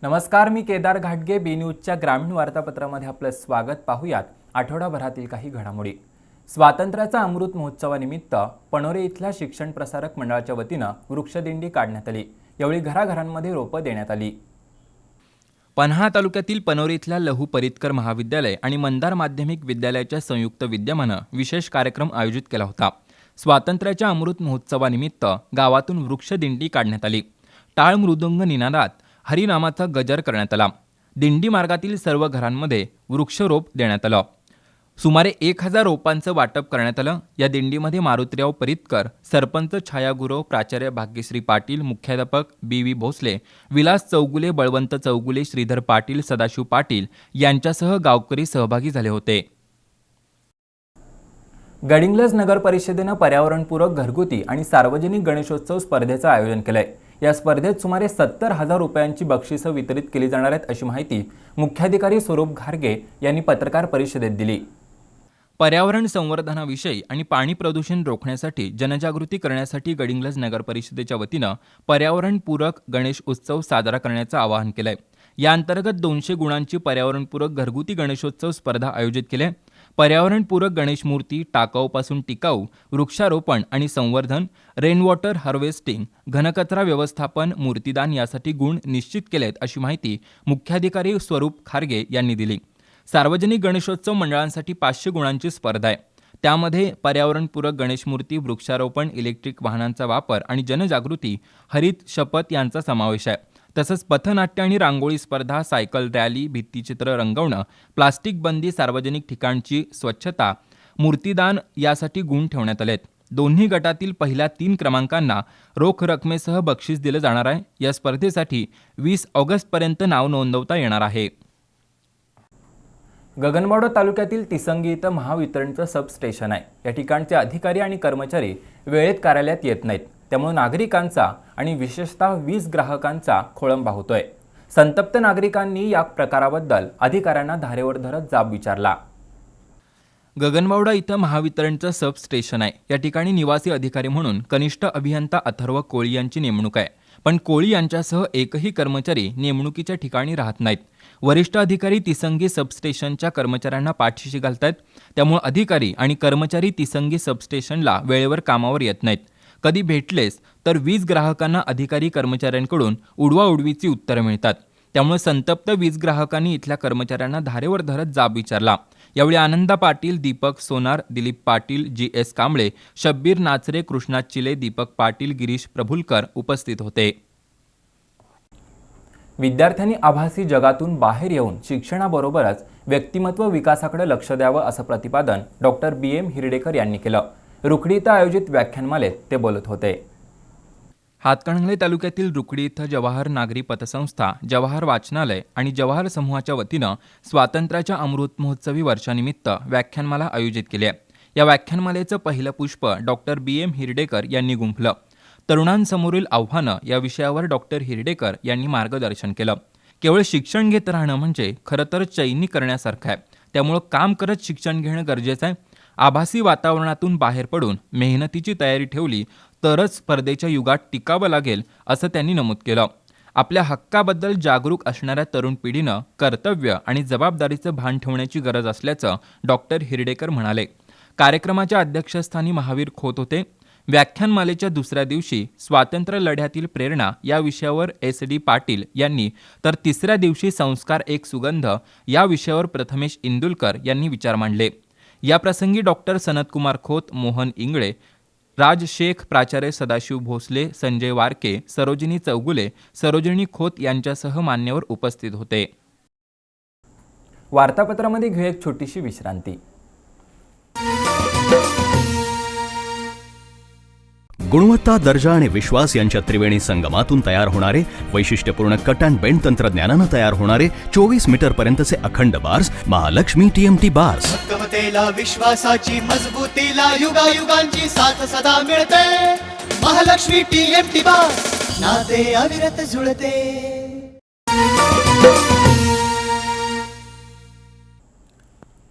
नमस्कार, मी केदार घाटगे. बी न्यूजच्या ग्रामीण वार्तापत्रामध्ये आपलं स्वागत. पाहूयात आठवडाभरातील काही घडामोडी. स्वातंत्र्याचा अमृत महोत्सवानिमित्त पणोरे इथल्या शिक्षण प्रसारक मंडळाच्या वतीनं वृक्षदिंडी काढण्यात आली. यावेळी घराघरांमध्ये रोपं देण्यात आली. पन्हाळा तालुक्यातील पणोरे इथल्या लहू परितकर महाविद्यालय आणि मंदार माध्यमिक विद्यालयाच्या संयुक्त विद्यमानं विशेष कार्यक्रम आयोजित केला होता. स्वातंत्र्याच्या अमृत महोत्सवानिमित्त गावातून वृक्षदिंडी काढण्यात आली. टाळ मृदुंग निनादात हरिनामाचा गजर करण्यात आला. दिंडी मार्गातील सर्व घरांमध्ये वृक्षरोप देण्यात आलं. सुमारे 1000 रोपांचं वाटप करण्यात आलं. या दिंडीमध्ये मारुतीराव परितकर, सरपंच छायागुरव, प्राचार्य भाग्यश्री पाटील, मुख्याध्यापक बी भोसले, विलास चौगुले, बळवंत चौगुले, श्रीधर पाटील, सदाशिव पाटील यांच्यासह गावकरी सहभागी झाले होते. गडिंग्लज नगर परिषदेनं पर्यावरणपूरक घरगुती आणि सार्वजनिक गणेशोत्सव स्पर्धेचं आयोजन केलंय. या स्पर्धेत सुमारे 70,000 रुपयांची बक्षिसं वितरित केली जाणार आहेत, अशी माहिती मुख्याधिकारी स्वरूप घारगे यांनी पत्रकार परिषदेत दिली. पर्यावरण संवर्धनाविषयी आणि पाणी प्रदूषण रोखण्यासाठी जनजागृती करण्यासाठी गडिंग्लज नगर परिषदेच्या वतीनं पर्यावरणपूरक गणेश उत्सव साजरा करण्याचं आवाहन केलंय. या अंतर्गत 200 गुणांची पर्यावरणपूरक घरगुती गणेशोत्सव स्पर्धा आयोजित केली आहे. पर्यावरणपूरक गणेश मूर्ती, टाकाऊपासून टिकाऊ, वृक्षारोपण आणि संवर्धन, रेन वॉटर हार्वेस्टिंग, घनकचरा व्यवस्थापन, मूर्तीदान यासाठी गुण निश्चित केलेत, अशी माहिती मुख्याधिकारी स्वरूप खारगे यांनी दिली. सार्वजनिक गणेशोत्सव मंडळांसाठी 500 गुणांची स्पर्धा आहे. त्यामध्ये पर्यावरणपूरक गणेश मूर्ती, वृक्षारोपण, इलेक्ट्रिक वाहनांचा वापर आणि जनजागृती, हरित शपथ यांचा समावेश आहे. तसंच पथनाट्य आणि रांगोळी स्पर्धा, सायकल रॅली, भित्तिचित्र रंगवणं, प्लास्टिक बंदी, सार्वजनिक ठिकाणची स्वच्छता, मूर्तीदान यासाठी गुण ठेवण्यात आलेत. दोन्ही गटातील पहिल्या 3 क्रमांकांना रोख रकमेसह बक्षीस दिलं जाणार आहे. या स्पर्धेसाठी 20 ऑगस्टपर्यंत नाव नोंदवता येणार आहे. गगनबावडा तालुक्यातील तिसंगी इथं महावितरणचं सबस्टेशन आहे. या ठिकाणचे अधिकारी आणि कर्मचारी वेळेत कार्यालयात येत नाहीत. त्यामुळे नागरिकांचा आणि विशेषतः वीज ग्राहकांचा खोळंबा होतोय. संतप्त नागरिकांनी या प्रकाराबद्दल अधिकाऱ्यांना धारेवर धरत जाब विचारला. गगनबावडा इथं महावितरणचं सबस्टेशन आहे. या ठिकाणी निवासी अधिकारी म्हणून कनिष्ठ अभियंता अथर्व कोळी यांची नेमणूक आहे. पण कोळी यांच्यासह एकही कर्मचारी नेमणुकीच्या ठिकाणी राहत नाहीत. वरिष्ठ अधिकारी तिसंगी सबस्टेशनच्या कर्मचाऱ्यांना पाठीशी घालतायत. त्यामुळे अधिकारी आणि कर्मचारी तिसंगी सबस्टेशनला वेळेवर कामावर येत नाहीत. कधी भेटलेस तर वीज ग्राहकांना अधिकारी कर्मचाऱ्यांकडून उडवाउडवीची उत्तरं मिळतात. त्यामुळे संतप्त वीज ग्राहकांनी इथल्या कर्मचाऱ्यांना धारेवर धरत जाब विचारला. यावेळी आनंदा पाटील, दीपक सोनार, दिलीप पाटील, GS कांबळे, शब्बीर नाचरे, कृष्णा चिले, दीपक पाटील, गिरीश प्रभुलकर उपस्थित होते. विद्यार्थ्यांनी आभासी जगातून बाहेर येऊन शिक्षणाबरोबरच व्यक्तिमत्व विकासाकडे लक्ष द्यावं, असं प्रतिपादन डॉक्टर BM हिरडेकर यांनी केलं. रुकडी इथं आयोजित व्याख्यानमालेत ते बोलत होते. हातकणंगले तालुक्यातील रुकडी इथं जवाहर नागरी पतसंस्था, जवाहर वाचनालय आणि जवाहर समूहाच्या वतीनं स्वातंत्र्याच्या अमृत महोत्सवी वर्षानिमित्त व्याख्यानमाला आयोजित केली आहे. या व्याख्यानमालेचं पहिलं पुष्प डॉक्टर BM हिरडेकर यांनी गुंफलं. तरुणांसमोरील आव्हानं या विषयावर डॉक्टर हिरडेकर यांनी मार्गदर्शन केलं. केवळ शिक्षण घेत राहणं म्हणजे खरं तर चैनी करण्यासारखं आहे. त्यामुळं काम करत शिक्षण घेणं गरजेचं आहे. आभासी वातावरणातून बाहेर पडून मेहनतीची तयारी ठेवली तरच स्पर्धेच्या युगात टिकावं लागेल, असं त्यांनी नमूद केलं. आपल्या हक्काबद्दल जागरूक असणाऱ्या तरुण पिढीनं कर्तव्य आणि जबाबदारीचं भान ठेवण्याची गरज असल्याचं डॉक्टर हिरडेकर म्हणाले. कार्यक्रमाच्या अध्यक्षस्थानी महावीर खोत होते. व्याख्यानमालेच्या दुसऱ्या दिवशी स्वातंत्र्य लढ्यातील प्रेरणा या विषयावर SD पाटील यांनी, तर तिसऱ्या दिवशी संस्कार एक सुगंध या विषयावर प्रथमेश इंदुलकर यांनी विचार मांडले. याप्रसंगी डॉक्टर सनतकुमार खोत, मोहन इंगळे, राज शेख, प्राचार्य सदाशिव भोसले, संजय वारके, सरोजिनी चौगुले, सरोजिनी खोत यांच्यासह मान्यवर उपस्थित होते. वार्तापत्रामध्ये घेऊ एक छोटीशी विश्रांती. गुणवत्ता, दर्जा आणि विश्वास यांच्या त्रिवेणी संगमातून तयार होणारे वैशिष्ट्यपूर्ण कट अँड बेंड तंत्रज्ञानानं तयार होणारे 24 मीटर पर्यंतचे अखंड बार्स महालक्ष्मी TMT बार्स. भक्कमतेला, विश्वासाची मजबूतीला, युगायुगांची साथ सदा मिळते. महालक्ष्मी TMT बार्स, नाते अविरत जुळते.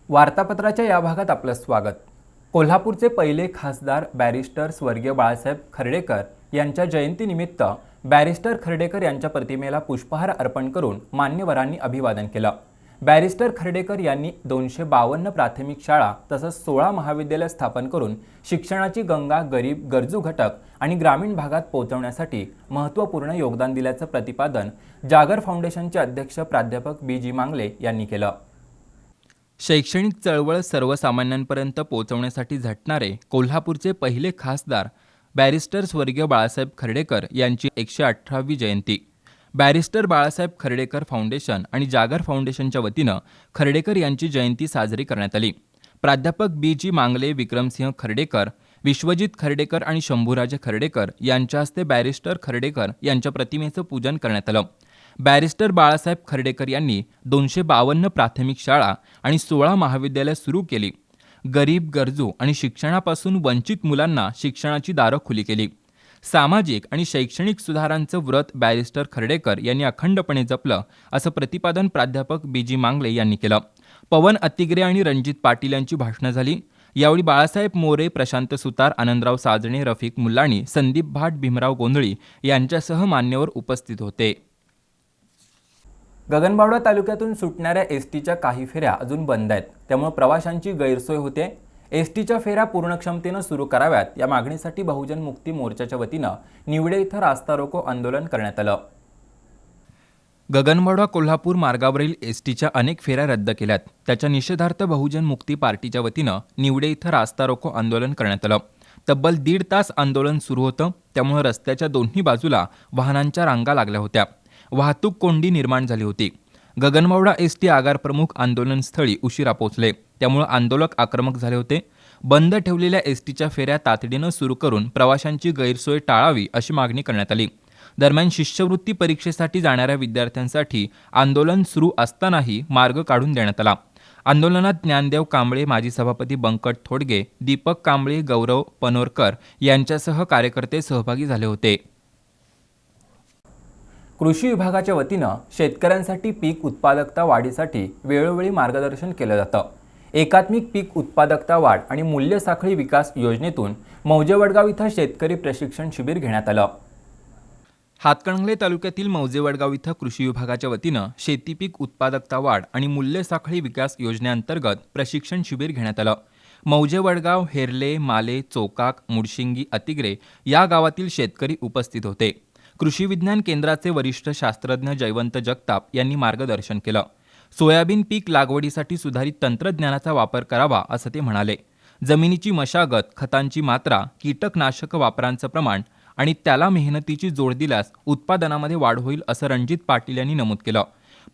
वार्तापत्राच्या या भागात आपलं स्वागत. कोल्हापूरचे पहिले खासदार बॅरिस्टर स्वर्गीय बाळासाहेब खर्डेकर यांच्या जयंतीनिमित्त बॅरिस्टर खर्डेकर यांच्या प्रतिमेला पुष्पहार अर्पण करून मान्यवरांनी अभिवादन केलं। बॅरिस्टर खर्डेकर यांनी 252 प्राथमिक शाळा तसंच 16 महाविद्यालय स्थापन करून शिक्षणाची गंगा गरीब, गरजू घटक आणि ग्रामीण भागात पोहोचवण्यासाठी महत्त्वपूर्ण योगदान दिल्याचं प्रतिपादन जागर फाउंडेशनचे अध्यक्ष प्राध्यापक BG मांगले यांनी केलं। शैक्षणिक चळवळ सर्वसामान्यांपर्यंत पोहोचवण्यासाठी झटणारे कोल्हापूरचे पहिले खासदार बॅरिस्टर स्वर्गीय बाळासाहेब खर्डेकर यांची 118वी जयंती बॅरिस्टर बाळासाहेब खर्डेकर फाउंडेशन आणि जागर फाउंडेशनच्या वतीनं खर्डेकर यांची जयंती साजरी करण्यात आली। प्राध्यापक BG मांगले, विक्रमसिंह खर्डेकर, विश्वजित खर्डेकर आणि शंभूराजे खर्डेकर यांच्या हस्ते बॅरिस्टर खर्डेकर यांच्या प्रतिमेचं पूजन करण्यात आलं। बॅरिस्टर बाळासाहेब खर्डेकर यांनी 252 प्राथमिक शाळा आणि 16 महाविद्यालय सुरू केली। गरीब, गरजू आणि शिक्षणापासून वंचित मुलांना शिक्षणाची दारं खुली केली। सामाजिक आणि शैक्षणिक सुधारांचं व्रत बॅरिस्टर खर्डेकर यांनी अखंडपणे जपलं असं प्रतिपादन प्राध्यापक BG मांगले यांनी केलं। पवन अत्तिगरे आणि रणजित पाटील यांची भाषणं झाली। यावेळी बाळासाहेब मोरे, प्रशांत सुतार, आनंदराव साजणे, रफिक मुल्लाणी, संदीप भाट, भीमराव गोंधळी यांच्यासह मान्यवर उपस्थित होते। गगनबावडा तालुक्यातून सुटणाऱ्या एसटीच्या काही फेऱ्या अजून बंद आहेत, त्यामुळे प्रवाशांची गैरसोय होते। एसटीच्या फेऱ्या पूर्ण क्षमतेनं सुरू कराव्यात या मागणीसाठी बहुजन मुक्ती मोर्चाच्या वतीनं निवडे इथं रास्ता रोको आंदोलन करण्यात आलं। गगनबावडा कोल्हापूर मार्गावरील एसटीच्या अनेक फेऱ्या रद्द केल्यात, त्याच्या निषेधार्थ बहुजन मुक्ती पार्टीच्या वतीनं निवडे इथं रास्ता रोको आंदोलन करण्यात आलं। तब्बल 1.5 तास आंदोलन सुरू होतं, त्यामुळे रस्त्याच्या दोन्ही बाजूला वाहनांच्या रांगा लागल्या होत्या। वाहतूक कोंडी निर्माण झाली होती। गगनबावडा एसटी आगार प्रमुख आंदोलनस्थळी उशिरा पोहोचले, त्यामुळे आंदोलक आक्रमक झाले होते। बंद ठेवलेल्या एसटीच्या फेऱ्या तातडीनं सुरू करून प्रवाशांची गैरसोय टाळावी अशी मागणी करण्यात आली। दरम्यान शिष्यवृत्ती परीक्षेसाठी जाणाऱ्या विद्यार्थ्यांसाठी आंदोलन सुरू असतानाही मार्ग काढून देण्यात आला। आंदोलनात ज्ञानदेव कांबळे, माजी सभापती बंकट थोडगे, दीपक कांबळे, गौरव पनोरकर यांच्यासह कार्यकर्ते सहभागी झाले होते। कृषी विभागाच्या वतीनं शेतकऱ्यांसाठी पीक उत्पादकता वाढीसाठी वेळोवेळी मार्गदर्शन केलं जातं। एकात्मिक पीक उत्पादकता वाढ आणि मूल्य साखळी विकास योजनेतून मौजे वडगाव इथं शेतकरी प्रशिक्षण शिबिर घेण्यात आलं। हातकणंगले तालुक्यातील मौजे वडगाव इथं कृषी विभागाच्या वतीनं शेती पीक उत्पादकता वाढ आणि मूल्य साखळी विकास योजनेअंतर्गत प्रशिक्षण शिबिर घेण्यात आलं। मौजे वडगाव, हेरले, माले, चोकाक, मुडशिंगी, अतिग्रे या गावातील शेतकरी उपस्थित होते। कृषी विज्ञान केंद्राचे वरिष्ठ शास्त्रज्ञ जयवंत जगताप यांनी मार्गदर्शन केलं। सोयाबीन पीक लागवडीसाठी सुधारित तंत्रज्ञानाचा वापर करावा असं ते म्हणाले। जमिनीची मशागत, खतांची मात्रा, कीटकनाशक वापरांचं प्रमाण आणि त्याला मेहनतीची जोड दिल्यास उत्पादनामध्ये वाढ होईल असं रणजित पाटील यांनी नमूद केलं।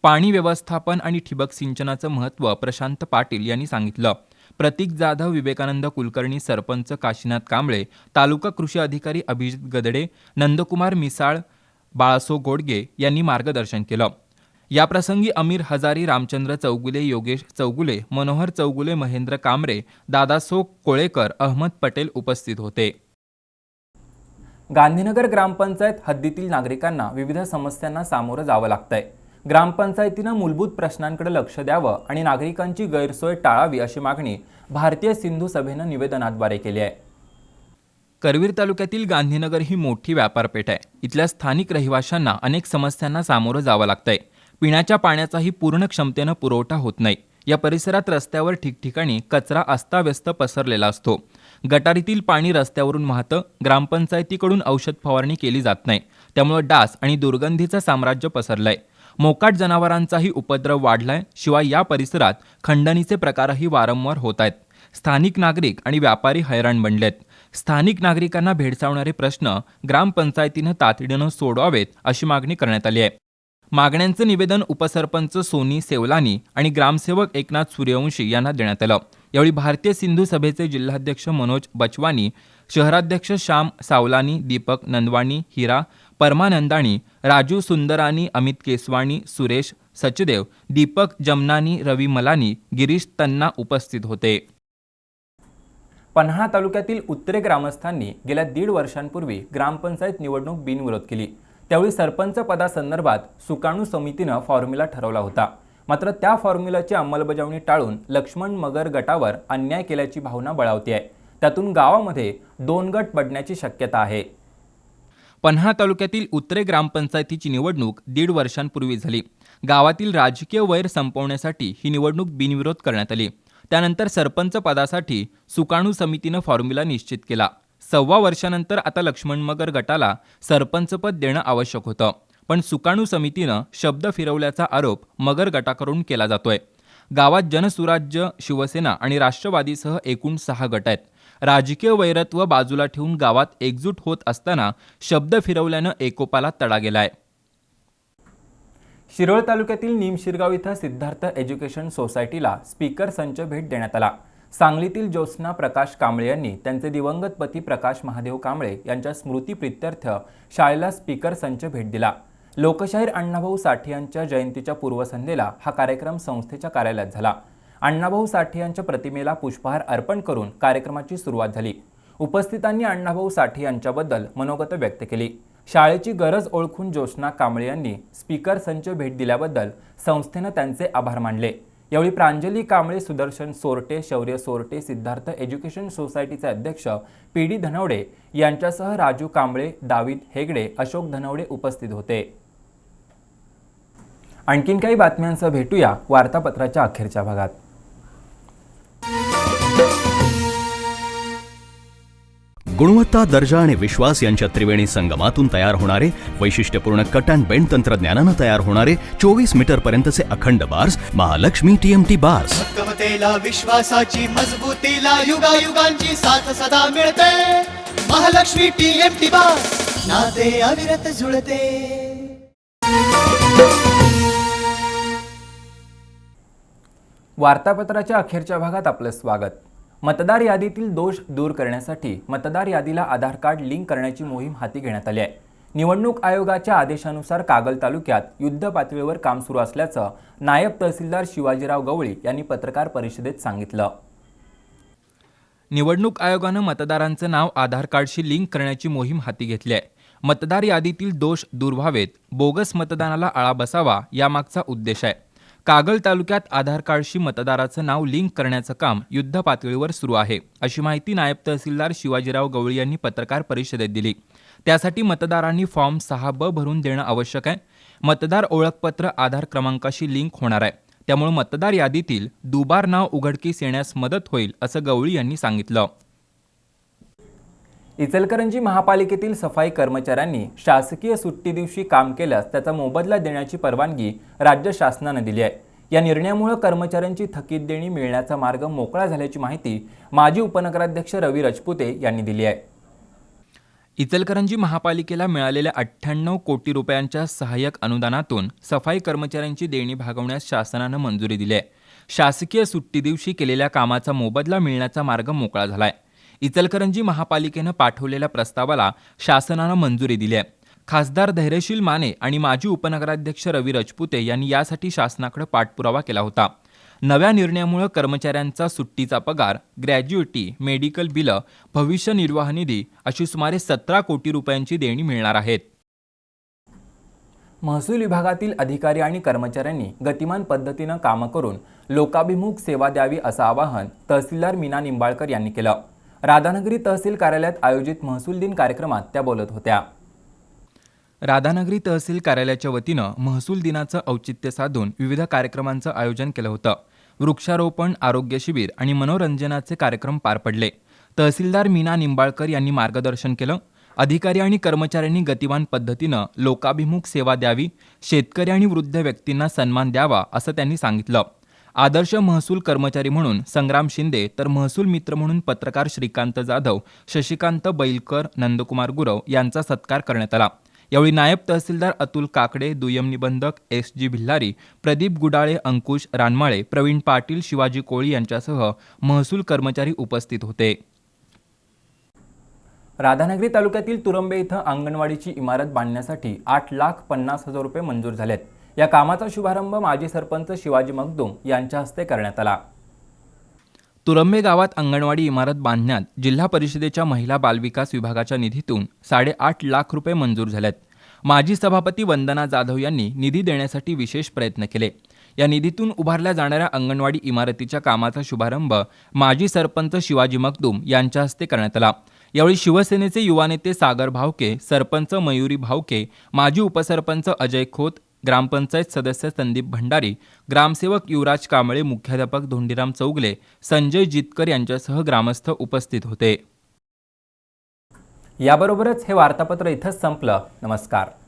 पाणी व्यवस्थापन आणि ठिबक सिंचनाचं महत्त्व प्रशांत पाटील यांनी सांगितलं। प्रतीक जाधव, विवेकानंद कुलकर्णी, सरपंच काशीनाथ कांबळे, तालुका कृषी अधिकारी अभिजित गदडे, नंदकुमार मिसाळ, बाळासो गोडगे यांनी मार्गदर्शन केलं। याप्रसंगी अमीर हजारी, रामचंद्र चौगुले, योगेश चौगुले, मनोहर चौगुले, महेंद्र कांबरे, दादासो कोळेकर, अहमद पटेल उपस्थित होते। गांधीनगर ग्रामपंचायत हद्दीतील नागरिकांना विविध समस्यांना सामोरं जावं लागतंय। ग्रामपंचायतीनं मूलभूत प्रश्नांकडे लक्ष द्यावं आणि नागरिकांची गैरसोय टाळावी अशी मागणी भारतीय सिंधू सभेनं निवेदनाद्वारे केली आहे। करवीर तालुक्यातील गांधीनगर ही मोठी व्यापारपेठ आहे। इथल्या स्थानिक रहिवाशांना अनेक समस्यांना सामोरं जावं लागतंय। पिण्याच्या पाण्याचाही पूर्ण क्षमतेनं पुरवठा होत नाही। या परिसरात रस्त्यावर ठिकठिकाणी कचरा अस्ताव्यस्त पसरलेला असतो। गटारीतील पाणी रस्त्यावरून वाहतं। ग्रामपंचायतीकडून औषध फवारणी केली जात नाही, त्यामुळे डास आणि दुर्गंधीचं साम्राज्य पसरलंय। मोकाट जनावरांचाही उपद्रव वाढलाय। शिवाय या परिसरात खंडणीचे प्रकारही वारंवार होत आहेत। स्थानिक नागरिक आणि व्यापारी हैराण बनलेत। स्थानिक नागरिकांना भेडसावणारे प्रश्न ग्रामपंचायतीनं तातडीनं सोडवावेत अशी मागणी करण्यात आली आहे। मागण्यांचं निवेदन उपसरपंच सोनी सेवलानी आणि ग्रामसेवक एकनाथ सूर्यवंशी यांना देण्यात आलं। यावेळी भारतीय सिंधू सभेचे जिल्हाध्यक्ष मनोज बचवानी, शहराध्यक्ष श्याम सावलानी, दीपक नंदवानी, हिरा परमानंदानी, राजू सुंदरानी, अमित केसवानी, सुरेश सचदेव, दीपक जमनानी, रवी मलानी, गिरीश तन्ना उपस्थित होते। पन्हाळा तालुक्यातील उत्तरे ग्रामस्थांनी गेल्या 1.5 वर्षांपूर्वी ग्रामपंचायत निवडणूक बिनविरोध केली। त्यावेळी सरपंच पदासंदर्भात सुकाणू समितीनं फॉर्म्युला ठरवला होता, मात्र त्या फॉर्म्युलाची अंमलबजावणी टाळून लक्ष्मण मगर गटावर अन्याय केल्याची भावना बळावती आहे। त्यातून गावामध्ये 2 गट पडण्याची शक्यता आहे। पन्हाळा तालुक्यातील उतरे ग्रामपंचायतीची निवडणूक 1.5 वर्षांपूर्वी झाली. गावातील राजकीय वैर संपवण्यासाठी ही निवडणूक बिनविरोध करण्यात आली. त्यानंतर सरपंच पदासाठी सुकाणू समितीनं फॉर्म्युला निश्चित केला. 1.25 वर्षानंतर आता लक्ष्मण मगर गटाला सरपंचपद देणं आवश्यक होतं, पण सुकाणू समितीनं शब्द फिरवल्याचा आरोप मगर गटाकडून केला जातोय. गावात जनसुराज्य, शिवसेना आणि राष्ट्रवादीसह एकूण 6 गट आहेत. राजकीय वैरत्व बाजूला ठेवून गावात एकजूट होत असताना शब्द फिरवल्यानं एकोपाला तडा गेलाय. शिरोळ तालुक्यातील निमशिरगाव इथं सिद्धार्थ एज्युकेशन सोसायटीला स्पीकर संच भेट देण्यात आला. सांगलीतील ज्योत्स्ना प्रकाश कांबळे यांनी त्यांचे दिवंगत पती प्रकाश महादेव कांबळे यांच्या स्मृतीप्रित्यर्थ शाळेला स्पीकर संच भेट दिला. लोकशाहीर अण्णाभाऊ साठे यांच्या जयंतीच्या पूर्वसंध्येला हा कार्यक्रम संस्थेच्या कार्यालयात झाला. अण्णाभाऊ साठे यांच्या प्रतिमेला पुष्पहार अर्पण करून कार्यक्रमाची सुरुवात झाली. उपस्थितांनी अण्णाभाऊ साठे यांच्याबद्दल मनोगत व्यक्त केली. शाळेची गरज ओळखून ज्योत्स्ना कांबळे यांनी स्पीकर संच भेट दिल्याबद्दल संस्थेनं त्यांचे आभार मानले. यावेळी प्रांजली कांबळे, सुदर्शन सोरटे, शौर्य सोरटे, सिद्धार्थ एज्युकेशन सोसायटीचे अध्यक्ष PD धनवडे यांच्यासह राजू कांबळे, दावीद हेगडे, अशोक धनवडे उपस्थित होते. आणखीन काही बातम्यांसह भेटूया वार्तापत्राच्या अखेरच्या भागात. गुणवत्ता, दर्जा आणि विश्वास यांच्या त्रिवेणी संगमातून तयार होणारे वैशिष्ट्यपूर्ण कट अँड बेंड तंत्रज्ञानानं तयार होणारे 24 मीटर पर्यंतचे अखंड बार्स महालक्ष्मी TMT बार्स. भक्कमतेला, विश्वासाची मजबूतीला युगायुगांची साथ सदा मिळते. महालक्ष्मी TMT बार्स, नाते अविरत जुळते. वार्तापत्राच्या अखेरच्या भागात आपलं स्वागत. मतदार यादीतील दोष दूर करण्यासाठी मतदार यादीला आधार कार्ड लिंक करण्याची मोहीम हाती घेण्यात आली आहे. निवडणूक आयोगाच्या आदेशानुसार कागल तालुक्यात युद्ध पातळीवर काम सुरू असल्याचं नायब तहसीलदार शिवाजीराव गवळी यांनी पत्रकार परिषदेत सांगितलं. निवडणूक आयोगानं मतदारांचं नाव आधार कार्डशी लिंक करण्याची मोहीम हाती घेतली आहे. मतदार यादीतील दोष दूर व्हावेत, बोगस मतदानाला आळा बसावा, यामागचा उद्देश आहे. कागल तालुक्यात आधार कार्डशी मतदाराचं नाव लिंक करण्याचं काम युद्ध पातळीवर सुरू आहे, अशी माहिती नायब तहसीलदार शिवाजीराव गवळी यांनी पत्रकार परिषदेत दिली. त्यासाठी मतदारांनी फॉर्म 6B भरून देणं आवश्यक आहे. मतदार ओळखपत्र आधार क्रमांकाशी लिंक होणार आहे, त्यामुळे मतदार यादीतील दुबार नाव उघडकीस येण्यास मदत होईल, असं गवळी यांनी सांगितलं. इचलकरंजी महापालिकेतील सफाई कर्मचाऱ्यांनी शासकीय सुट्टी दिवशी काम केल्यास त्याचा मोबदला देण्याची परवानगी राज्य शासनानं दिली आहे. या निर्णयामुळे कर्मचाऱ्यांची थकीत देणी मिळण्याचा मार्ग मोकळा झाल्याची माहिती माजी उपनगराध्यक्ष रवी राजपुते यांनी दिली आहे. इचलकरंजी महापालिकेला मिळालेल्या 98 कोटी रुपयांच्या सहाय्यक अनुदानातून सफाई कर्मचाऱ्यांची देणी भागवण्यास शासनानं मंजुरी दिली आहे. शासकीय सुट्टी दिवशी केलेल्या कामाचा मोबदला मिळण्याचा मार्ग मोकळा झालाय. इचलकरंजी महापालिकेनं पाठवलेल्या प्रस्तावाला शासनानं मंजुरी दिली आहे. खासदार धैर्यशील माने आणि माजी उपनगराध्यक्ष रवी राजपुते यांनी यासाठी शासनाकडे पाठपुरावा केला होता. नव्या निर्णयामुळे कर्मचाऱ्यांचा सुट्टीचा पगार, ग्रॅज्युइटी, मेडिकल बिलं, भविष्य निर्वाह निधी अशी सुमारे 17 कोटी रुपयांची देणी मिळणार आहेत. महसूल विभागातील अधिकारी आणि कर्मचाऱ्यांनी गतिमान पद्धतीनं कामं करून लोकाभिमुख सेवा द्यावी असं आवाहन तहसीलदार मीना निंबाळकर यांनी केलं. राधानगरी तहसील कार्यालयात आयोजित महसूल दिन कार्यक्रमात त्या बोलत होत्या. राधानगरी तहसील कार्यालयाच्या वतीनं महसूल दिनाचं औचित्य साधून विविध कार्यक्रमांचं आयोजन केलं होतं. वृक्षारोपण, आरोग्य शिबिर आणि मनोरंजनाचे कार्यक्रम पार पडले. तहसीलदार मीना निंबाळकर यांनी मार्गदर्शन केलं. अधिकारी आणि कर्मचाऱ्यांनी गतिमान पद्धतीनं लोकाभिमुख सेवा द्यावी, शेतकरी आणि वृद्ध व्यक्तींना सन्मान द्यावा असं त्यांनी सांगितलं. आदर्श महसूल कर्मचारी म्हणून संग्राम शिंदे, तर महसूल मित्र म्हणून पत्रकार श्रीकांत जाधव, शशिकांत बैलकर, नंदकुमार गुरव यांचा सत्कार करण्यात आला. यावेळी नायब तहसीलदार अतुल काकडे, दुय्यम निबंधक SG भिल्लारी, प्रदीप गुडाळे, अंकुश रानमाळे, प्रवीण पाटील, शिवाजी कोळी यांच्यासह महसूल कर्मचारी उपस्थित होते. राधानगरी तालुक्यातील तुरंबे इथं अंगणवाडीची इमारत बांधण्यासाठी 8,50,000 रुपये मंजूर झालेत. या कामाचा शुभारंभ माजी सरपंच शिवाजी मगदूम यांच्या हस्ते करण्यात आला. तुरंबे गावात अंगणवाडी इमारत बांधण्यात जिल्हा परिषदेच्या महिला बालविकास विभागाच्या निधीतून 8.5 लाख रुपये मंजूर झालेत. माजी सभापती वंदना जाधव यांनी निधी देण्यासाठी विशेष प्रयत्न केले. या निधीतून उभारल्या जाणाऱ्या अंगणवाडी इमारतीच्या कामाचा शुभारंभ माजी सरपंच शिवाजी मगदूम यांच्या हस्ते करण्यात आला. यावेळी शिवसेनेचे युवा नेते सागर भावके, सरपंच मयुरी भावके, माजी उपसरपंच अजय खोत, ग्रामपंचायत सदस्य संदीप भंडारी, ग्रामसेवक युवराज कांबळे, मुख्याध्यापक धोंडीराम चौगले, संजय जितकर यांच्यासह ग्रामस्थ उपस्थित होते. याबरोबरच हे वार्तापत्र इथंच संपलं. नमस्कार.